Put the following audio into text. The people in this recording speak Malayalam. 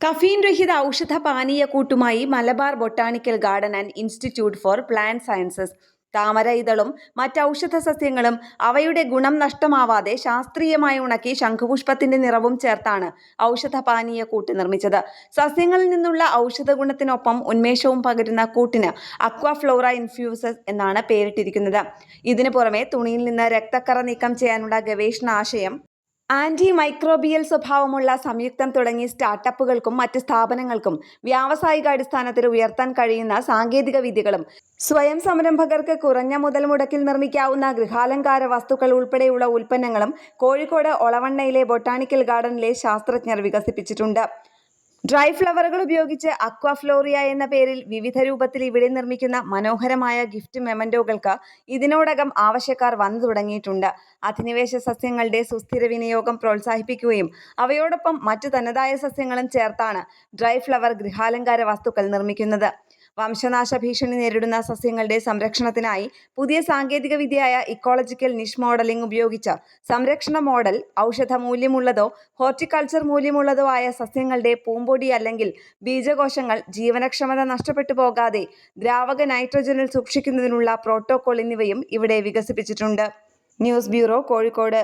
കഫീൻ രഹിത ഔഷധ പാനീയ കൂട്ടുമായി Malabar botanical garden and institute for plant sciences. താമര ഇതളും മറ്റ് ഔഷധ സസ്യങ്ങളും അവയുടെ ഗുണം നഷ്ടമാവാതെ ശാസ്ത്രീയമായി ഉണക്കി ശംഖുപുഷ്പത്തിന്റെ നിറവും ചേർത്താണ് ഔഷധ പാനീയ കൂട്ട് നിർമ്മിച്ചത്. സസ്യങ്ങളിൽ നിന്നുള്ള ഔഷധ ഗുണത്തിനൊപ്പം ഉന്മേഷവും പകരുന്ന കൂട്ടിന് അക്വാഫ്ലോറ ഇൻഫ്യൂസസ് എന്നാണ് പേരിട്ടിരിക്കുന്നത്. ഇതിനു പുറമെ തുണിയിൽ നിന്ന് രക്തക്കറ നീക്കം ചെയ്യാനുള്ള ഗവേഷണ ആശയം, ആന്റി മൈക്രോബിയൽ സ്വഭാവമുള്ള സംയുക്തം തുടങ്ങി സ്റ്റാർട്ടപ്പുകൾക്കും മറ്റ് സ്ഥാപനങ്ങൾക്കും വ്യാവസായിക അടിസ്ഥാനത്തിൽ ഉയർത്താൻ കഴിയുന്ന സാങ്കേതിക വിദ്യകളും സ്വയം സംരംഭകർക്ക് കുറഞ്ഞ മുതൽ മുടക്കിൽ നിർമ്മിക്കാവുന്ന ഗൃഹാലങ്കാര വസ്തുക്കൾ ഉൾപ്പെടെയുള്ള ഉൽപ്പന്നങ്ങളും കോഴിക്കോട് ഒളവണ്ണയിലെ ബൊട്ടാണിക്കൽ ഗാർഡനിലെ ശാസ്ത്രജ്ഞർ വികസിപ്പിച്ചിട്ടുണ്ട്. ഡ്രൈ ഫ്ലവറുകൾ ഉപയോഗിച്ച് അക്വാഫ്ലോറിയ എന്ന പേരിൽ വിവിധ രൂപത്തിൽ ഇവിടെ നിർമ്മിക്കുന്ന മനോഹരമായ ഗിഫ്റ്റ് മെമന്റോകൾക്ക് ഇതിനോടകം ആവശ്യക്കാർ വന്നു തുടങ്ങിയിട്ടുണ്ട്. അധിനിവേശ സസ്യങ്ങളുടെ സുസ്ഥിര വിനിയോഗം പ്രോത്സാഹിപ്പിക്കുകയും അവയോടൊപ്പം മറ്റു തനതായ സസ്യങ്ങളും ചേർത്താണ് ഡ്രൈ ഫ്ലവർ ഗൃഹാലങ്കാര വസ്തുക്കൾ നിർമ്മിക്കുന്നത്. വംശനാശ ഭീഷണി നേരിടുന്ന സസ്യങ്ങളുടെ സംരക്ഷണത്തിനായി പുതിയ സാങ്കേതിക വിദ്യയായ ഇക്കോളജിക്കൽ നിഷ് മോഡലിംഗ് ഉപയോഗിച്ച് സംരക്ഷണ മോഡൽ ഔഷധ മൂല്യമുള്ളതോ ഹോർട്ടിക്കൾച്ചർ മൂല്യമുള്ളതോ ആയ സസ്യങ്ങളുടെ പൂമ്പൊടി അല്ലെങ്കിൽ ബീജകോശങ്ങൾ ജീവനക്ഷമത നഷ്ടപ്പെട്ടു പോകാതെ ദ്രാവക നൈട്രജനിൽ സൂക്ഷിക്കുന്നതിനുള്ള പ്രോട്ടോകോൾ എന്നിവയും ഇവിടെ വികസിപ്പിച്ചിട്ടുണ്ട്. News bureau, Kozhikode.